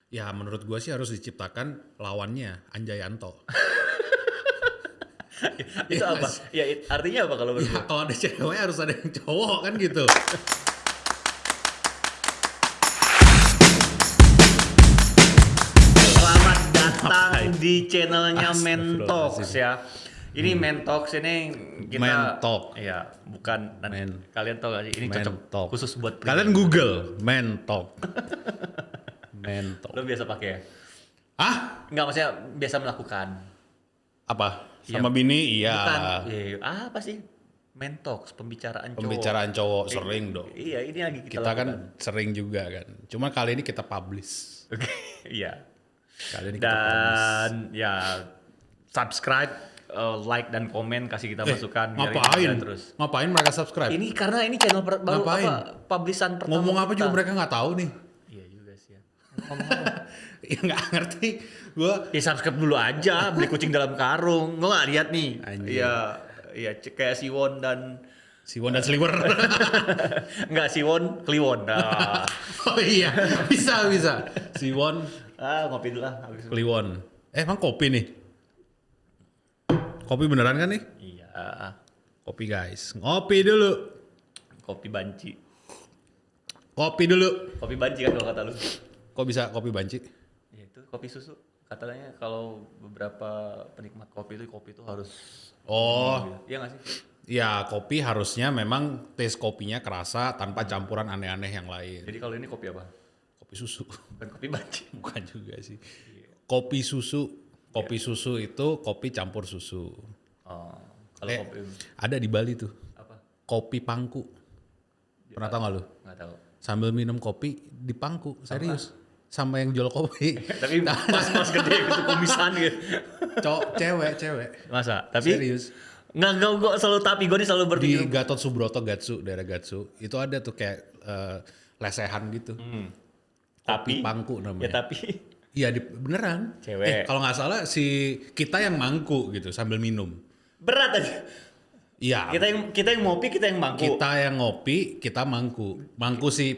Ya menurut gua sih harus diciptakan lawannya Anjayanto. Itu Iya apa? sih. Ya artinya apa kalau Ya menurut? kalau ada cewek harus ada yang cowok kan gitu. Selamat datang Ngapain? di channelnya Mentox Astagfirullahaladzim. ya. Ini Mentox ini kita Mentalk. ya bukan kalian tahu gak sih ini cocok Mentalk. khusus buat pria. Kalian Google Mentalk. Mentalk. Lo biasa pakai ya? Ah? Enggak, maksudnya biasa melakukan. Apa? Iya. Sama bini? Iya. Bukan. Apa sih? Mentox, pembicaraan cowok. Pembicaraan cowok sering dong. Iya, ini lagi kita Kita kan lakukan. sering juga kan. Cuma kali ini kita publish. Oke, iya. Kali ini kita publish. Dan ya subscribe, like dan komen, kasih kita masukan biar ini Ngapain? jalan terus. Ngapain mereka subscribe? Ini karena ini channel baru Ngapain? publishan pertama. Ngomong apa kita. juga mereka nggak tahu nih. Iya juga sih ya. Ngomong apa? Ya nggak ngerti. Gua Ya subscribe dulu aja, beli kucing dalam karung. Lo nggak lihat nih? Anjing. Iya, kayak Siwon dan Siwon dan Sliwer. enggak Siwon, Kliwon. Nah. Oh iya, bisa. Siwon, Ngopi dulu lah habis itu. Kliwon. Emang kopi nih? Kopi beneran kan nih? Iya, Kopi guys. Ngopi dulu. kopi banci. Kopi dulu. Kopi banci kan kalau kata lu. Kok bisa kopi banci? Ya itu kopi susu. Katanya kalau beberapa penikmat kopi itu harus Oh, iya nggak sih? ya kopi harusnya memang taste kopinya kerasa tanpa campuran aneh-aneh yang lain. Jadi kalau ini kopi apa? Kopi susu. Bukan kopi banci. Bukan juga sih. Kopi susu. Kopi susu itu kopi campur susu. Oh, kalau kopi Ada di Bali tuh. apa? Kopi pangku. Pernah tau gak lu? Nggak tahu. Sambil minum kopi di pangku. Serius. Sama yang jual kopi. Tapi mas gede gitu kumisan gitu. Cewek. Masa? Tapi Serius. nggak gue selalu gue nih selalu Di berpikir. Gatot Subroto Gatsu, daerah Gatsu. Itu ada tuh kayak lesehan gitu. Kopi Tapi pangku ya namanya. tapi Iya beneran. Cewek. Kalau nggak salah si kita yang mangku gitu sambil minum. berat aja. Iya. Kita yang ngopi, kita yang mangku. Kita yang ngopi, kita mangku. Mangku si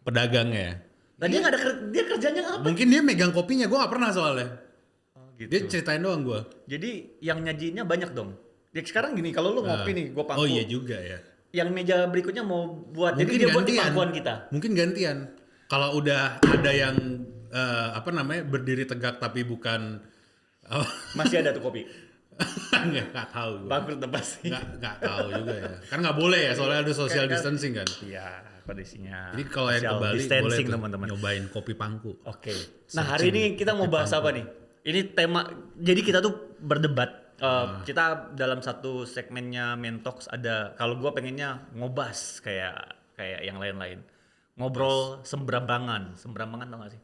pedagangnya. Nah, dia kerjanya apa? Mungkin dia megang kopinya, gue nggak pernah soalnya. Gitu. Dia ceritain doang gue. Jadi yang nyajiinnya banyak dong. Ya sekarang gini, kalau lu ngopi nih, gue pangku. Oh iya juga ya. Yang meja berikutnya mau buat, Mungkin jadi dia buat di gantian. pangkuan kita. Mungkin gantian. Kalau udah ada yang berdiri tegak tapi bukan Masih ada tuh kopi. nggak tahu gue. Bangkrut udah pasti. Nggak tahu juga ya. Kan nggak boleh ya soalnya ada social distancing kan. Iya, kondisinya. Jadi kalau yang ke social Bali boleh distancing, tuh teman-teman. nyobain kopi pangku. Oke. Nah, hari ini kita mau bahas apa nih? Ini tema, jadi kita tuh berdebat. Kita dalam satu segmennya Mentox ada, kalau gue pengennya ngobas kayak yang lain-lain. Ngobrol sembarangan tau gak sih?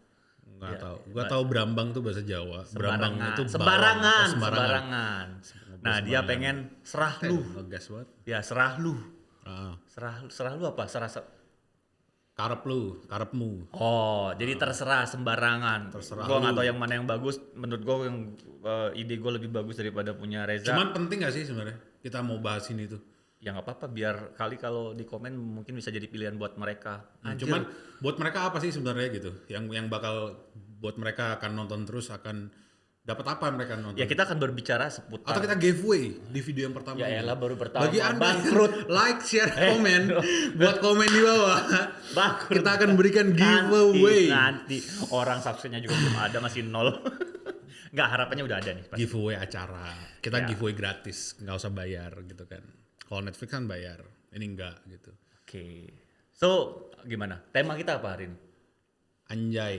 Nggak tahu. Gue tahu Brambang tuh bahasa Jawa. Brambang itu bawang. sembarangan, Oh, sembarangan. Nah, dia pengen serah lu. Ngegas banget. Ya, serah lu. Ah. Serah lu apa? Karepmu. Oh, jadi terserah sembarangan. Terserah Gua nggak lu. tahu yang mana yang bagus. Menurut gua yang ide gua lebih bagus daripada punya Reza. Cuman penting gak sih sebenarnya kita mau bahas ini tuh? Ya nggak apa-apa. Biar kali kalau di komen mungkin bisa jadi pilihan buat mereka. Anjir. Cuman buat mereka apa sih sebenarnya gitu? Yang bakal buat mereka akan nonton terus akan dapat apa mereka nonton? Ya kita akan berbicara seputar. Atau kita giveaway di video yang pertama. Ya ini. elah, baru pertama. Bagi anda Bangkrut. like, share, komen, buat komen di bawah. Bangkrut. Kita akan berikan giveaway. Nanti orang subscribe-nya juga belum ada, masih 0. Nggak, harapannya udah ada nih. Pasti. Giveaway acara. Kita Ya. giveaway gratis, nggak usah bayar gitu kan. Kalau Netflix kan bayar, ini enggak gitu. Oke. So, gimana? Tema kita apa hari ini? Anjay.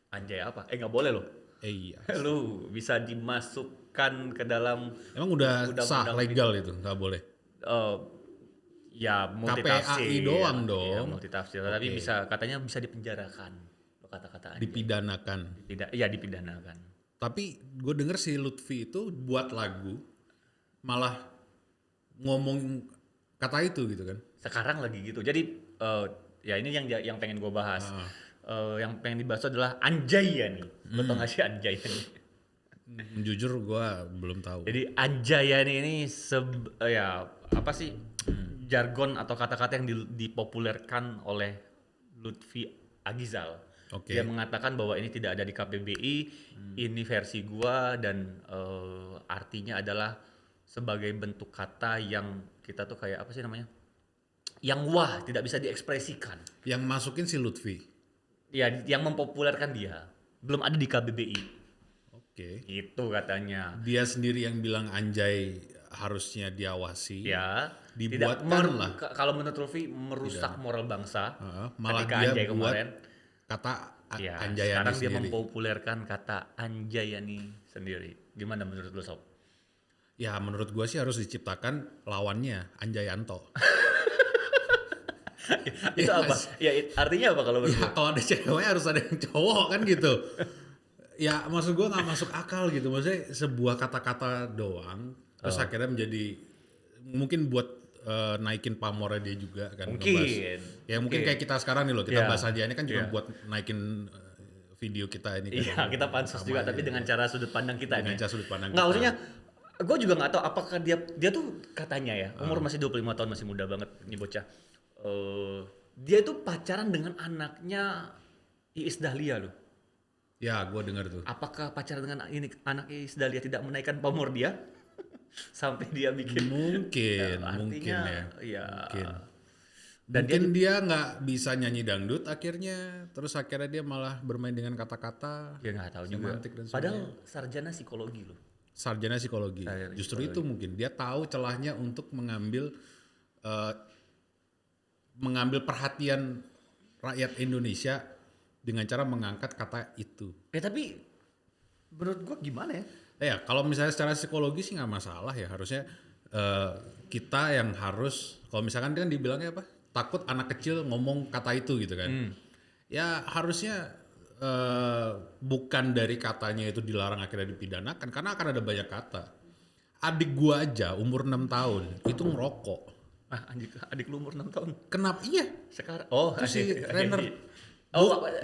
Anjay apa? Nggak boleh loh. Iya. Lu bisa dimasukkan ke dalam Emang udah sah undang-undang legal itu, nggak boleh. ya multitafsir. KPAI doang Ya, dong. multitafsir. Tapi katanya bisa dipenjarakan. Kata-kata anjay. Dipidanakan. Iya, dipidanakan. Tapi gue denger si Lutfi itu buat lagu malah ngomong kata itu gitu kan. Sekarang lagi gitu. Jadi ya ini yang pengen gue bahas. Yang pengen dibahas adalah Anjayani. Lo tau gak sih Anjayani? Jujur gue belum tahu. Jadi Anjayani ini ya apa sih jargon atau kata-kata yang dipopulerkan oleh Lutfi Agizal. Oke. Dia mengatakan bahwa ini tidak ada di KBBI, ini versi gua dan artinya adalah sebagai bentuk kata yang kita tuh kayak apa sih namanya? Yang wah, tidak bisa diekspresikan. Yang masukin si Lutfi. Ya, yang mempopulerkan dia. Belum ada di KBBI. Oke. Itu katanya. Dia sendiri yang bilang anjay harusnya diawasi. Ya, Dibuatkan lah. Kalau menurut Lutfi merusak moral bangsa. Malah ketika dia Anjay buat kemarin. kata Ya, Anjayani sekarang dia sendiri. mempopulerkan kata Anjayani sendiri. Gimana menurut lu, Sob? Ya menurut gua sih harus diciptakan lawannya Anjayanto. Itu apa? Ya, artinya apa kalau menurut Ya lu? kalau ada cewek harus ada yang cowok kan gitu. Ya maksud gua nggak masuk akal gitu. Maksudnya sebuah kata-kata doang terus akhirnya menjadi mungkin buat naikin pamornya dia juga kan. Mungkin. Ngebahas. Ya mungkin kayak kita sekarang nih loh, kita Iya. bahas aja ini kan juga Iya. buat naikin video kita ini kan. Iya, kita pansus juga, tapi dengan cara sudut pandang kita Dengan nih. cara sudut pandang Nggak, kita. maksudnya gue juga nggak tahu apakah dia tuh katanya ya, umur masih 25 tahun, masih muda banget nih bocah. Dia tuh pacaran dengan anaknya Iis Dahlia loh. Ya gue dengar tuh. Apakah pacaran dengan ini anak Iis Dahlia tidak menaikkan pamor dia? Sampai dia bikin Mungkin, artinya, mungkin ya. ya. Mungkin. Dan Mungkin dia nggak bisa nyanyi dangdut akhirnya, terus akhirnya dia malah bermain dengan kata-kata. Ya nggak tahu juga. semantik dan Padahal sarjana psikologi loh. Sarjana psikologi. Sarjana Justru itu mungkin dia tahu celahnya untuk mengambil perhatian rakyat Indonesia dengan cara mengangkat kata itu. Ya tapi menurut gua gimana ya? Ya kalau misalnya secara psikologi sih nggak masalah ya, harusnya kita yang harus, kalau misalkan kan dibilangnya apa, takut anak kecil ngomong kata itu gitu kan. Ya harusnya bukan dari katanya itu dilarang akhirnya dipidanakan, karena akan ada banyak kata. Adik gua aja umur 6 tahun itu ngerokok. Ah, adik lu umur 6 tahun. Kenapa? Iya. Sekarang itu si Renner.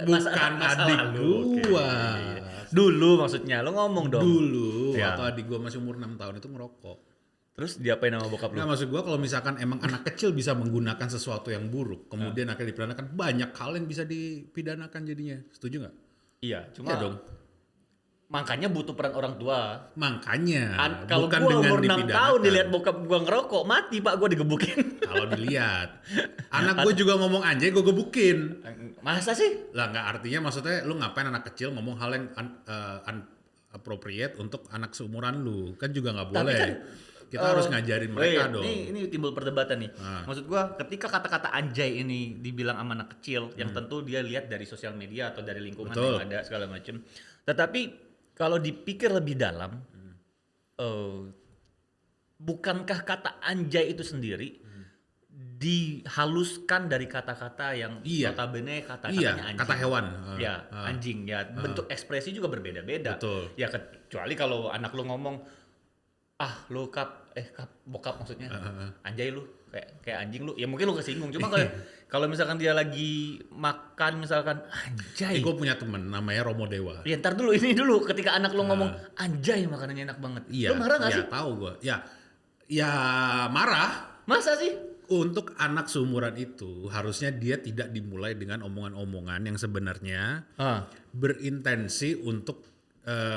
masa Bukan adik lalu. gua. Oke. Dulu maksudnya lo ngomong dong. Dulu Ya. atau adik gua masih umur 6 tahun itu ngerokok. Terus diapain sama bokap lu? Nah maksud gua kalau misalkan emang anak kecil bisa menggunakan sesuatu yang buruk, kemudian akhirnya dipidanakan, banyak hal yang bisa dipidanakan jadinya. Setuju nggak? Iya, cuma Iya dong. makanya butuh peran orang tua. Makanya Kalau bukan gua dengan umur 6 tahun dipidanakan. dilihat bokap gua ngerokok, mati Pak, gua digebukin. Kalau dilihat, anak gue juga ngomong anjay, gue gebukin. Masa sih? Lah nggak, artinya maksudnya lu ngapain anak kecil ngomong hal yang appropriate untuk anak seumuran lu, kan juga nggak boleh. kan, Kita harus ngajarin mereka dong. Ini timbul perdebatan nih. Maksud gua ketika kata-kata anjay ini dibilang sama anak kecil, yang tentu dia lihat dari sosial media atau dari lingkungan Betul. yang ada segala macam. Tetapi kalau dipikir lebih dalam, bukankah kata anjay itu sendiri dihaluskan dari kata-kata yang Iya. notabene kata-katanya Iya, anjing. kata hewan. Ya, anjing ya. Bentuk ekspresi juga berbeda-beda. Betul. Ya kecuali kalau anak lu ngomong lu bokap maksudnya. Anjay lu, kayak anjing lu. Ya mungkin lu kesinggung. Cuma kalau misalkan dia lagi makan misalkan anjay. Gue punya temen namanya Romo Dewa. Ya ntar dulu, ini dulu ketika anak lu ngomong anjay makanannya enak banget. Iya. Lu marah gak iya, sih? tahu gue. Ya marah. Masa sih? Untuk anak seumuran itu harusnya dia tidak dimulai dengan omongan-omongan yang sebenarnya berintensi untuk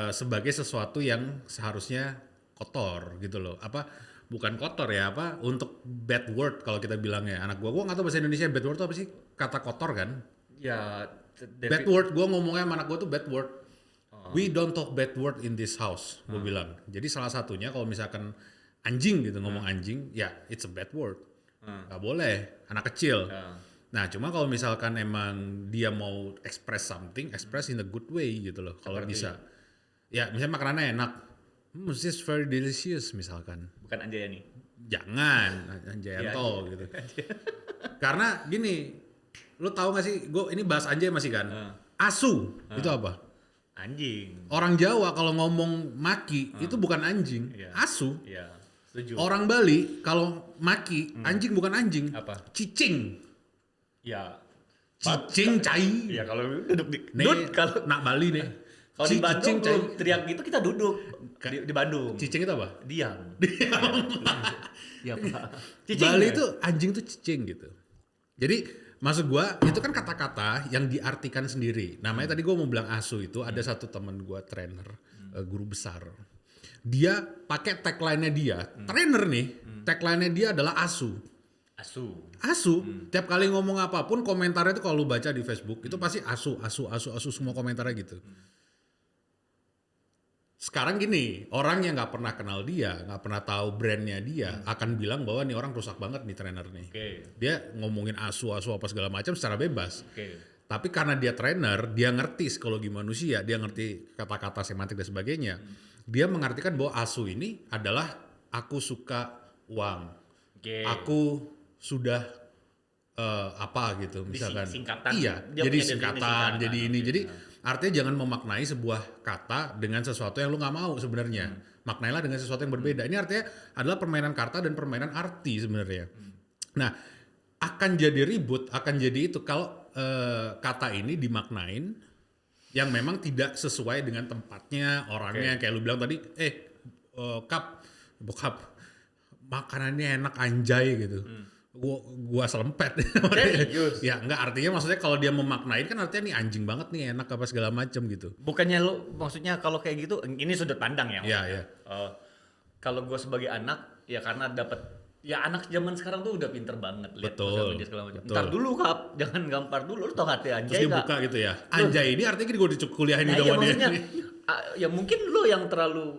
sebagai sesuatu yang seharusnya kotor gitu loh. Bukan kotor ya, untuk bad word kalau kita bilangnya. Anak gua nggak tahu bahasa Indonesia bad word itu apa sih? Kata kotor kan? Ya Bad word, gua ngomongnya sama anak gua tuh bad word. We don't talk bad word in this house, gua bilang. Jadi salah satunya kalau misalkan anjing gitu, ngomong anjing, ya it's a bad word. Gak boleh, anak kecil. Nah cuma kalau misalkan emang dia mau express something, express in a good way gitu loh. Kalau bisa. Ya misalnya makanannya enak. This is very delicious misalkan. Bukan anjay nih. Jangan, Anjayanto gitu. Karena gini, lu tahu gak sih, ini bahas anjay masih kan? Asu, itu apa? Anjing. Orang Jawa kalau ngomong maki, itu bukan anjing, Iya. asu. Iya, setuju. Orang Bali kalau maki, anjing bukan anjing. Apa? Cicing. Ya. Cicing cai. Ya kalau duduk di Nih, kalau nak Bali nih. kalau di Bandung Cicing cai. belum teriak gitu kita duduk di Bandung. Cicing itu apa? Diam. Iya, Pak. Cicing. Bali ya? itu anjing tuh cicing gitu. Jadi Maksud gua itu kan kata-kata yang diartikan sendiri. Namanya tadi gua mau bilang asu itu ada satu teman gua trainer, guru besar. Dia pakai tagline-nya dia, trainer nih, tagline-nya dia adalah asu. Asu. Tiap kali ngomong apapun komentarnya itu kalau lu baca di Facebook itu pasti asu semua komentarnya gitu. Sekarang gini, orang yang nggak pernah kenal dia, nggak pernah tahu brandnya dia, akan bilang bahwa nih orang rusak banget nih trainer nih. Dia ngomongin asu apa segala macam secara bebas. Tapi karena dia trainer, dia ngerti psikologi manusia, dia ngerti kata-kata semantik dan sebagainya. Dia mengartikan bahwa asu ini adalah aku suka uang, aku sudah apa gitu, misalkan. Singkatan. Iya, Dia jadi punya singkatan, definisi jadi ini, jadi artinya jangan memaknai sebuah kata dengan sesuatu yang lu nggak mau sebenarnya. Maknailah dengan sesuatu yang berbeda. Ini artinya adalah permainan kata dan permainan arti sebenarnya. Nah, akan jadi ribut, akan jadi itu kalau kata ini dimaknain yang memang tidak sesuai dengan tempatnya, orangnya. Kayak lu bilang tadi, bokap, makanannya enak anjay gitu. Gua selempet. Ya enggak, artinya maksudnya kalau dia memaknain kan artinya nih anjing banget nih, enak apa segala macam gitu. Bukannya lu maksudnya kalau kayak gitu, ini sudut pandang ya. Iya. Kalau gue sebagai anak, ya karena dapat. Ya anak zaman sekarang tuh udah pinter banget lihat sosial media segala macam. Ntar dulu Kap, jangan gampar dulu. Lu tau hati anjay terus dia buka gitu ya. Anjay ini artinya gue kuliahin nah, sama iya, dia. maksudnya, ya mungkin lu yang terlalu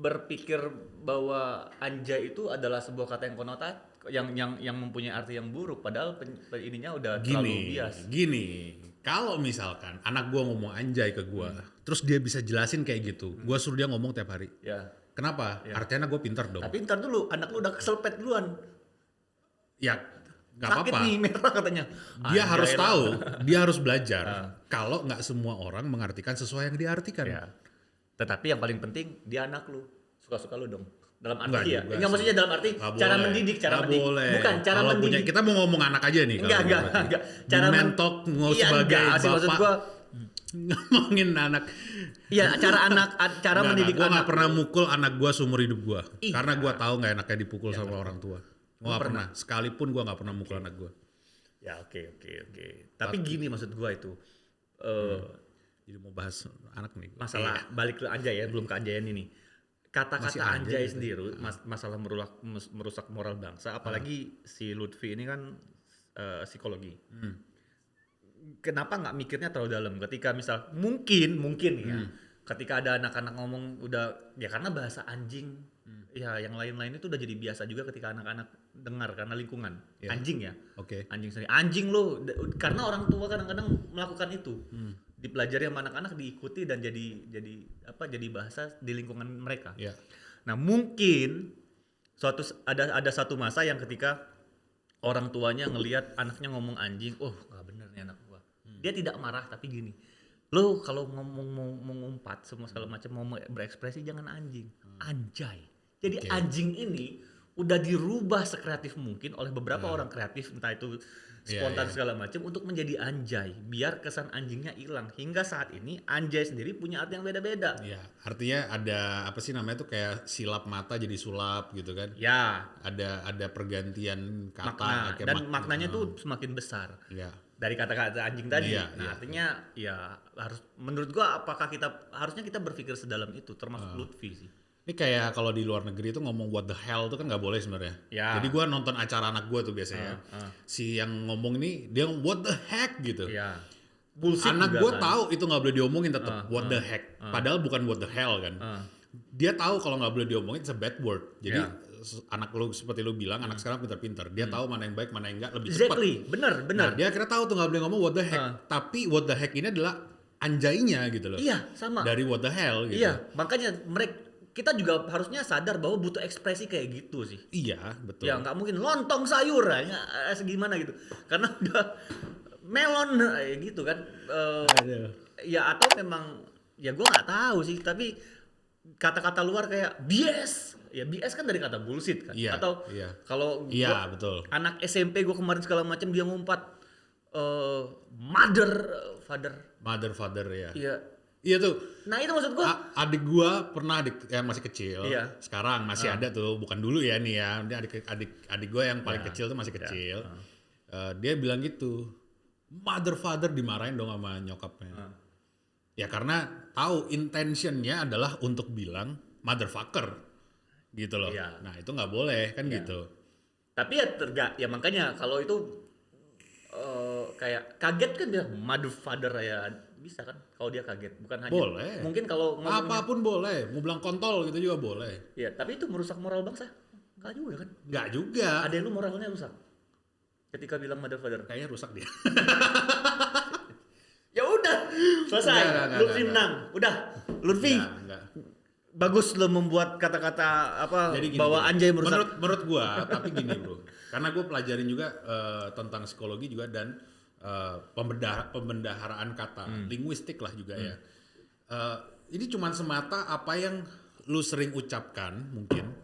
berpikir bahwa anjay itu adalah sebuah kata yang konotat yang mempunyai arti yang buruk, padahal ininya udah terlalu bias. Gini, kalau misalkan anak gue ngomong anjay ke gue, terus dia bisa jelasin kayak gitu, gue suruh dia ngomong tiap hari. Ya. Kenapa? Artinya anak gue pintar dong. Tapi ntar dulu, anak lu udah keselpet duluan. Ya, nggak Sakit apa-apa. nih, merah katanya. Dia harus tahu, dia harus belajar. Kalau nggak semua orang mengartikan sesuai yang diartikan. Ya. Tetapi yang paling penting, dia anak lu. Suka-suka lu dong. Dalam Enggak arti ya. juga Enggak, maksudnya dalam arti Nggak cara boleh. mendidik, cara Nggak mendidik. boleh. Bukan, cara Kalau mendidik. kita mau ngomong anak aja nih. Enggak. Cara mentok mau Iya, sebagai enggak, sih, maksud bapak gua, ngomongin anak. iya, cara mendidik Gue anak. nggak pernah mukul anak gue seumur hidup gue. Iya. Karena gue tahu nggak enaknya dipukul sama orang tua. Gue nggak pernah. Sekalipun gue nggak pernah mukul anak gue. Ya oke. Tapi gini maksud gua itu. Jadi mau bahas anak nih. Masalah balik ke anjay ya, belum ke anjayan ini. Kata-kata Masih anjay anjay gitu. sendiri masalah merusak moral bangsa, apalagi si Lutfi ini kan psikologi. Kenapa nggak mikirnya terlalu dalam? Ketika misal mungkin ya, ketika ada anak-anak ngomong udah ya karena bahasa anjing, ya yang lain-lain itu udah jadi biasa juga ketika anak-anak dengar karena lingkungan. Anjing ya. Oke. Anjing sendiri. Anjing lo, karena orang tua kadang-kadang melakukan itu. Dipelajari sama anak-anak, diikuti dan jadi bahasa di lingkungan mereka. Ya. Nah, mungkin ada satu masa yang ketika orang tuanya ngelihat anaknya ngomong anjing, oh, nggak bener nih anak gua. Dia tidak marah tapi gini. Lo kalau ngomong mau mengumpat semua segala macam mau berekspresi jangan anjing. Anjay. Jadi anjing ini udah dirubah sekreatif mungkin oleh beberapa orang kreatif, entah itu spontan segala macam untuk menjadi anjay, biar kesan anjingnya hilang. Hingga saat ini anjay sendiri punya arti yang beda-beda. Iya, artinya ada apa sih namanya tuh kayak silap mata jadi sulap gitu kan? Ya, Ada pergantian kata makna kayak dan maknanya tuh semakin besar. Iya. Dari kata-kata anjing tadi. Iya, iya, Artinya ya harus, menurut gua apakah harusnya kita berpikir sedalam itu, termasuk Lutfi sih. Ini kayak kalau di luar negeri itu ngomong what the hell itu kan nggak boleh sebenarnya. Ya. Jadi gua nonton acara anak gua tuh biasanya. Si yang ngomong ini dia what the heck gitu. Ya. Bullshit Anak juga gua kan. tahu itu nggak boleh diomongin tetap what the heck. Padahal bukan what the hell kan. Dia tahu kalau nggak boleh diomongin it's a bad word. Jadi anak lu seperti lu bilang anak sekarang pintar-pintar. Dia tahu mana yang baik mana yang enggak lebih cepat. Exactly, benar. Nah, dia akhirnya tahu tuh nggak boleh ngomong what the heck. Tapi what the heck ini adalah anjainya gitu loh. Iya, sama. Dari what the hell gitu. Iya, makanya kita juga harusnya sadar bahwa butuh ekspresi kayak gitu sih. Iya, betul. Ya nggak mungkin lontong sayur ya, segimana gitu. Karena udah melon gitu kan. Ya atau memang ya gue nggak tahu sih. Tapi kata-kata luar kayak BS, ya BS kan dari kata bullshit kan. Iya, Atau iya. kalau Iya, betul. anak SMP gue kemarin segala macam dia ngumpat Father ya. Iya. Iya tuh. Nah itu maksud gue. Adik gua pernah yang masih kecil. Iya. Sekarang masih ada tuh, bukan dulu ya nih ya. Ini adik gua yang paling kecil tuh masih kecil. Dia bilang gitu, mother father dimarahin dong sama nyokapnya. Ya karena tahu intentionnya adalah untuk bilang motherfucker gitu loh. Iya. Nah itu nggak boleh kan gitu. Tapi ya makanya kalau itu kayak kaget kan dia mother father ya bisa kan kalau dia kaget bukan hanya Boleh. mungkin kalau ngomongnya Apapun boleh, mau bilang kontol gitu juga boleh. ya tapi itu merusak moral bangsa enggak juga kan Nggak juga. ada yang lu moralnya rusak ketika bilang mother father Kayaknya rusak dia. ya udah selesai Enggak, Lutfi enggak. menang udah Lutfi Enggak. bagus lo membuat kata-kata apa Jadi gini, bahwa gini. anjay merusak Menurut gua, tapi gini bro, karena gua pelajarin juga tentang psikologi juga dan pembendaharaan kata, linguistik lah juga ya. Ini cuma semata apa yang lu sering ucapkan mungkin,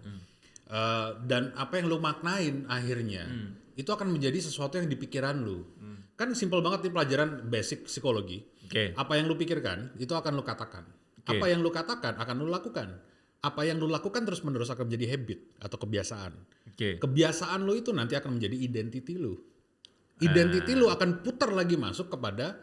dan apa yang lu maknain akhirnya, itu akan menjadi sesuatu yang di pikiran lu. Kan simpel banget nih pelajaran basic psikologi. Oke. Apa yang lu pikirkan, itu akan lu katakan. Oke. Apa yang lu katakan akan lu lakukan. Apa yang lu lakukan terus menerus akan menjadi habit atau kebiasaan. Oke. Kebiasaan lu itu nanti akan menjadi identity lu. Identity lu akan putar lagi masuk kepada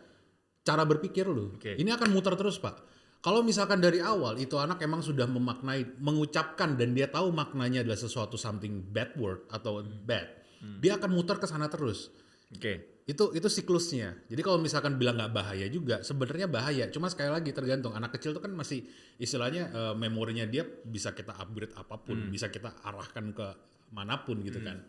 cara berpikir lu. Oke. Ini akan muter terus, Pak. Kalau misalkan dari awal itu anak emang sudah memaknai, mengucapkan dan dia tahu maknanya adalah sesuatu something bad word atau bad, dia akan muter ke sana terus. Oke. Itu siklusnya. Jadi kalau misalkan bilang nggak bahaya juga, sebenarnya bahaya. Cuma sekali lagi tergantung. Anak kecil tuh kan masih istilahnya memorinya dia bisa kita upgrade apapun, bisa kita arahkan ke manapun gitu kan.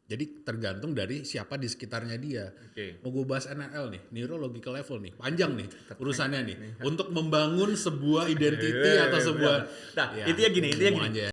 Jadi tergantung dari siapa di sekitarnya dia. Oke. Mau gue bahas NLL nih, neurological level nih, panjang nih urusannya nih. Untuk membangun sebuah identity atau sebuah. Nah, intinya gini, ngomong intinya gini. aja ya.